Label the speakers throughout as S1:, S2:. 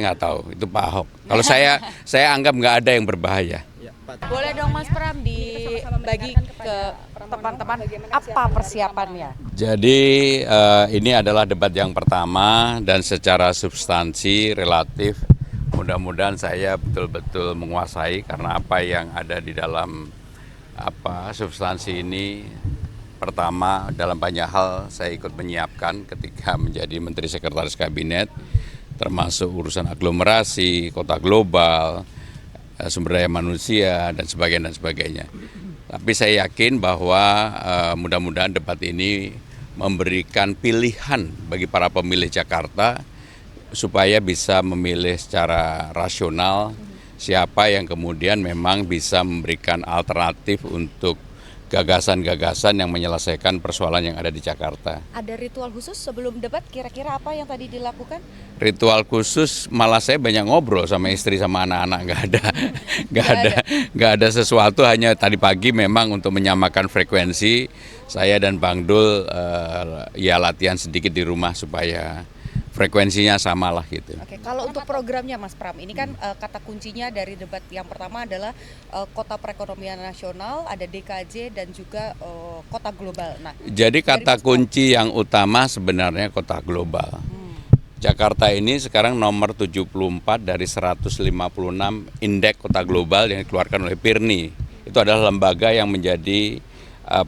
S1: Nggak tahu, itu Pak Ahok. Kalau saya anggap nggak ada yang berbahaya.
S2: Boleh dong Mas Pram dibagi ke teman-teman apa persiapannya?
S1: Jadi ini adalah debat yang pertama dan secara substansi relatif mudah-mudahan saya betul-betul menguasai karena apa yang ada di dalam substansi ini. Pertama, dalam banyak hal saya ikut menyiapkan ketika menjadi Menteri Sekretaris Kabinet, termasuk urusan aglomerasi, kota global, sumber daya manusia, dan sebagainya. Tapi saya yakin bahwa mudah-mudahan debat ini memberikan pilihan bagi para pemilih Jakarta supaya bisa memilih secara rasional siapa yang kemudian memang bisa memberikan alternatif untuk gagasan-gagasan yang menyelesaikan persoalan yang ada di Jakarta.
S2: Ada ritual khusus sebelum debat kira-kira apa yang tadi dilakukan?
S1: Ritual khusus malah saya banyak ngobrol sama istri sama anak-anak, nggak ada sesuatu, hanya tadi pagi memang untuk menyamakan frekuensi saya dan Bang Dul ya latihan sedikit di rumah supaya frekuensinya sama lah gitu.
S2: Oke, kalau untuk programnya Mas Pram, ini kan kata kuncinya dari debat yang pertama adalah kota perekonomian nasional, ada DKJ dan juga kota global. Nah,
S1: jadi kata kunci yang utama sebenarnya kota global. Jakarta ini sekarang nomor 74 dari 156 indeks kota global yang dikeluarkan oleh PIRNI. Itu adalah lembaga yang menjadi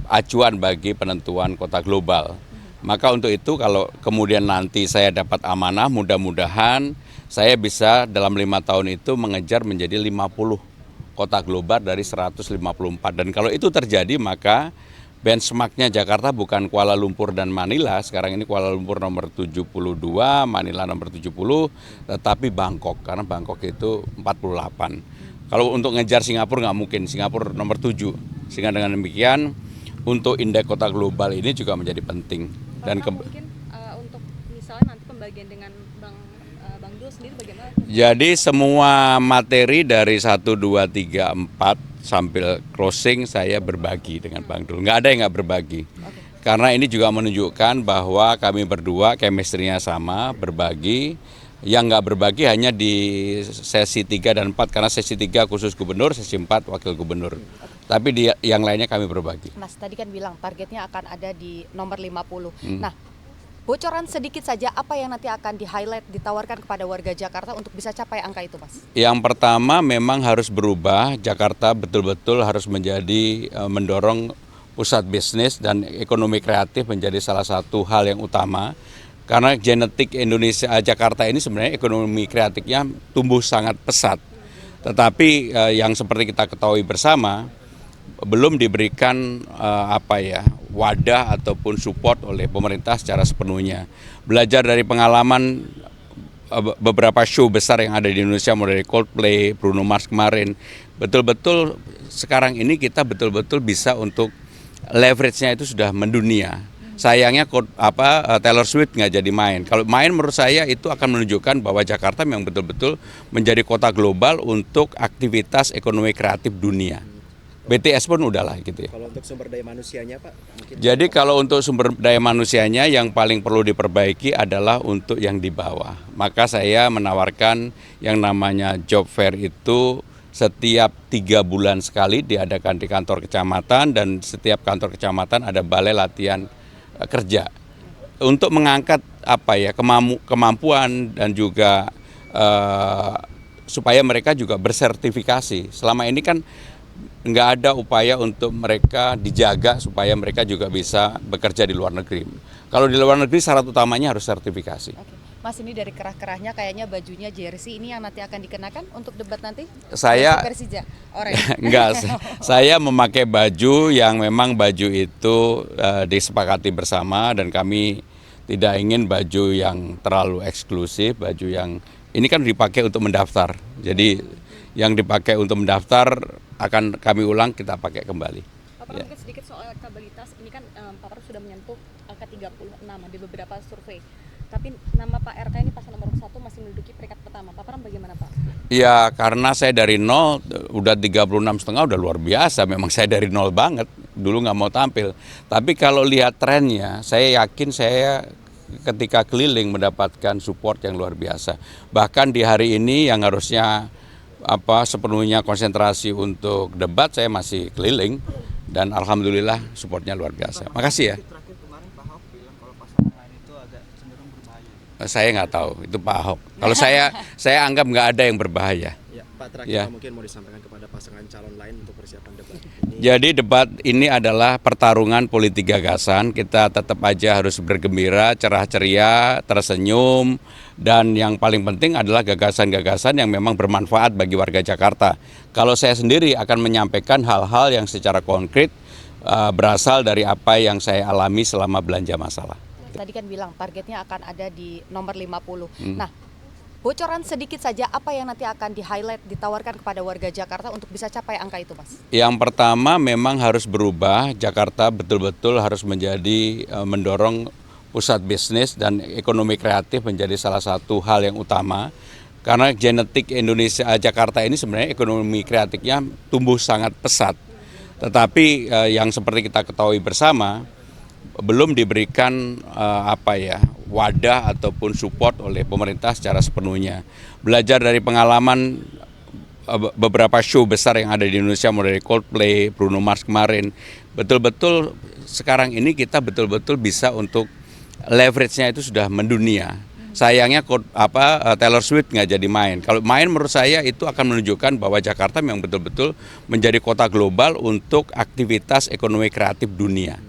S1: acuan bagi penentuan kota global. Maka untuk itu kalau kemudian nanti saya dapat amanah, mudah-mudahan saya bisa dalam 5 tahun itu mengejar menjadi 50 kota global dari 154. Dan kalau itu terjadi maka benchmarknya Jakarta bukan Kuala Lumpur dan Manila, sekarang ini Kuala Lumpur nomor 72, Manila nomor 70, tetapi Bangkok, karena Bangkok itu 48. Kalau untuk ngejar Singapura nggak mungkin, Singapura nomor 7. Sehingga dengan demikian untuk indeks kota global ini juga menjadi penting.
S3: Dan mungkin untuk misalnya nanti pembagian dengan Bang Dul sendiri bagaimana?
S1: Jadi semua materi dari 1, 2, 3, 4 sambil closing saya berbagi dengan Bang Dul. Nggak ada yang nggak berbagi. Karena ini juga menunjukkan bahwa kami berdua chemistry-nya sama, berbagi. Yang nggak berbagi hanya di sesi 3 dan 4, karena sesi 3 khusus gubernur, sesi 4 wakil gubernur. Tapi di yang lainnya kami berbagi.
S2: Mas tadi kan bilang targetnya akan ada di nomor 50. Nah, bocoran sedikit saja apa yang nanti akan di-highlight, ditawarkan kepada warga Jakarta untuk bisa capai angka itu, Mas?
S1: Yang pertama memang harus berubah, Jakarta betul-betul harus menjadi mendorong pusat bisnis dan ekonomi kreatif menjadi salah satu hal yang utama. Karena genetik Indonesia, Jakarta ini sebenarnya ekonomi kreatifnya tumbuh sangat pesat. Tetapi yang seperti kita ketahui bersama, belum diberikan wadah ataupun support oleh pemerintah secara sepenuhnya. Belajar dari pengalaman beberapa show besar yang ada di Indonesia, mulai dari Coldplay, Bruno Mars kemarin, betul-betul sekarang ini kita betul-betul bisa untuk leverage-nya itu sudah mendunia. Sayangnya Taylor Swift nggak jadi main. Kalau main menurut saya itu akan menunjukkan bahwa Jakarta memang betul-betul menjadi kota global untuk aktivitas ekonomi kreatif dunia. BTS pun udahlah gitu ya.
S4: Kalau untuk sumber daya manusianya Pak?
S1: Jadi kalau untuk sumber daya manusianya yang paling perlu diperbaiki adalah untuk yang di bawah. Maka saya menawarkan yang namanya job fair itu setiap 3 bulan sekali diadakan di kantor kecamatan, dan setiap kantor kecamatan ada balai latihan kerja untuk mengangkat kemampuan dan juga supaya mereka juga bersertifikasi. Selama ini kan nggak ada upaya untuk mereka dijaga supaya mereka juga bisa bekerja di luar negeri. Kalau di luar negeri syarat utamanya harus sertifikasi.
S2: Oke. Mas, ini dari kerah-kerahnya kayaknya bajunya jersey ini yang nanti akan dikenakan untuk debat nanti?
S1: Saya
S2: Persija,
S1: enggak, saya memakai baju yang memang baju itu disepakati bersama, dan kami tidak ingin baju yang terlalu eksklusif, baju yang ini kan dipakai untuk mendaftar. Jadi yang dipakai untuk mendaftar akan kami ulang, kita pakai kembali.
S3: Pak, mungkin sedikit soal elektabilitas, ini kan Pak Prabowo sudah menyentuh angka 36 di beberapa survei. Tapi nama Pak RK ini pasangan nomor 1 masih menduduki peringkat pertama. Pak Pram bagaimana Pak?
S1: Ya karena saya dari nol, udah 36,5 udah luar biasa. Memang saya dari nol banget, dulu nggak mau tampil. Tapi kalau lihat trennya, saya yakin saya ketika keliling mendapatkan support yang luar biasa. Bahkan di hari ini yang harusnya sepenuhnya konsentrasi untuk debat, saya masih keliling dan alhamdulillah supportnya luar biasa. Makasih ya.
S5: Terakhir kemarin Pak Ahok bilang kalau pasangan lain itu agak cenderung berbahaya.
S1: Saya nggak tahu, itu Pak Ahok. Kalau saya anggap nggak ada yang berbahaya.
S4: Ya, Pak, terakhir
S1: Ya.
S4: Pak, mungkin mau disampaikan kepada pasangan calon lain untuk persiapan debat ini.
S1: Jadi debat ini adalah pertarungan politik gagasan. Kita tetap aja harus bergembira, cerah ceria, tersenyum, dan yang paling penting adalah gagasan-gagasan yang memang bermanfaat bagi warga Jakarta. Kalau saya sendiri akan menyampaikan hal-hal yang secara konkret berasal dari apa yang saya alami selama belanja masalah.
S2: Tadi kan bilang targetnya akan ada di nomor 50. Nah, bocoran sedikit saja apa yang nanti akan di-highlight, ditawarkan kepada warga Jakarta untuk bisa capai angka itu, Mas?
S1: Yang pertama memang harus berubah, Jakarta betul-betul harus menjadi mendorong pusat bisnis dan ekonomi kreatif menjadi salah satu hal yang utama. Karena genetik Indonesia, Jakarta ini sebenarnya ekonomi kreatifnya tumbuh sangat pesat. Tetapi yang seperti kita ketahui bersama, belum diberikan wadah ataupun support oleh pemerintah secara sepenuhnya. Belajar dari pengalaman beberapa show besar yang ada di Indonesia, mulai dari Coldplay, Bruno Mars kemarin, betul-betul sekarang ini kita betul-betul bisa untuk leverage-nya itu sudah mendunia. Sayangnya Taylor Swift nggak jadi main. Kalau main menurut saya itu akan menunjukkan bahwa Jakarta memang betul-betul menjadi kota global untuk aktivitas ekonomi kreatif dunia.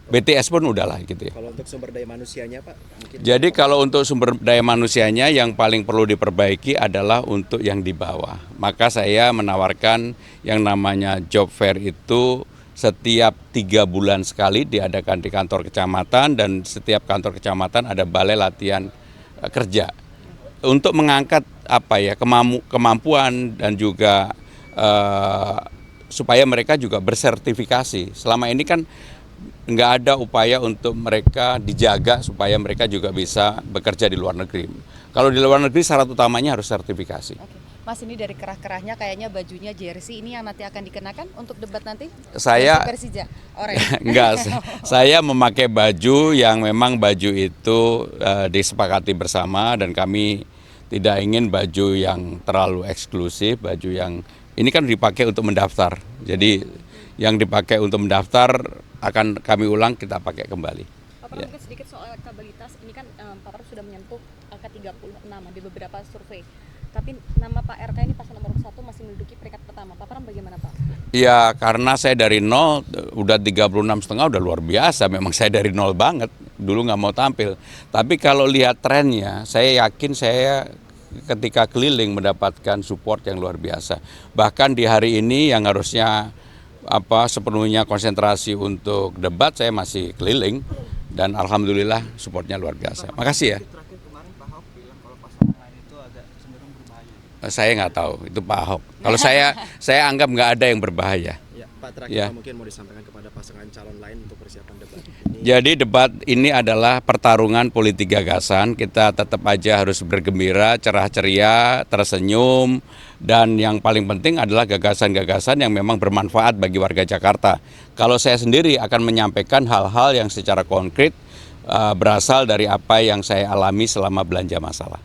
S1: BTS pun udahlah gitu ya.
S4: Kalau untuk sumber daya manusianya Pak, mungkin
S1: Jadi kalau untuk sumber daya manusianya yang paling perlu diperbaiki adalah untuk yang di bawah. Maka saya menawarkan yang namanya job fair itu setiap 3 bulan sekali diadakan di kantor kecamatan, dan setiap kantor kecamatan ada balai latihan kerja untuk mengangkat kemampuan dan juga supaya mereka juga bersertifikasi. Selama ini kan nggak ada upaya untuk mereka dijaga supaya mereka juga bisa bekerja di luar negeri. Kalau di luar negeri syarat utamanya harus sertifikasi.
S2: Oke. Mas, ini dari kerah-kerahnya kayaknya bajunya jersey ini yang nanti akan dikenakan untuk debat nanti?
S1: Saya
S2: Persija, orange.
S1: enggak, saya memakai baju yang memang baju itu disepakati bersama, dan kami tidak ingin baju yang terlalu eksklusif, baju yang ini kan dipakai untuk mendaftar. Jadi yang dipakai untuk mendaftar akan kami ulang, kita pakai kembali.
S3: Pak
S1: Ya.
S3: mungkin sedikit soal elektabilitas, ini kan Pak Prabowo sudah menyentuh angka 36 di beberapa survei. Tapi nama Pak RK ini pasangan nomor 1 masih menduduki peringkat pertama. Pak Pram bagaimana Pak?
S1: Ya karena saya dari nol, udah 36,5 udah luar biasa. Memang saya dari nol banget, dulu nggak mau tampil. Tapi kalau lihat trennya, saya yakin saya ketika keliling mendapatkan support yang luar biasa. Bahkan di hari ini yang harusnya sepenuhnya konsentrasi untuk debat, saya masih keliling dan alhamdulillah supportnya luar biasa. Makasih ya.
S5: Terakhir kemarin Pak Ahok bilang kalau pasangan lain itu agak cenderung berbahaya.
S1: Saya nggak tahu, itu Pak Ahok. Kalau saya anggap nggak ada yang berbahaya.
S4: ya, Pak, terakhir
S1: Ya.
S4: Pak, mungkin mau disampaikan kepada pasangan calon lain untuk persiapan debat ini.
S1: Jadi debat ini adalah pertarungan politik gagasan. Kita tetap aja harus bergembira, cerah ceria, tersenyum, dan yang paling penting adalah gagasan-gagasan yang memang bermanfaat bagi warga Jakarta. Kalau saya sendiri akan menyampaikan hal-hal yang secara konkret berasal dari apa yang saya alami selama belanja masalah.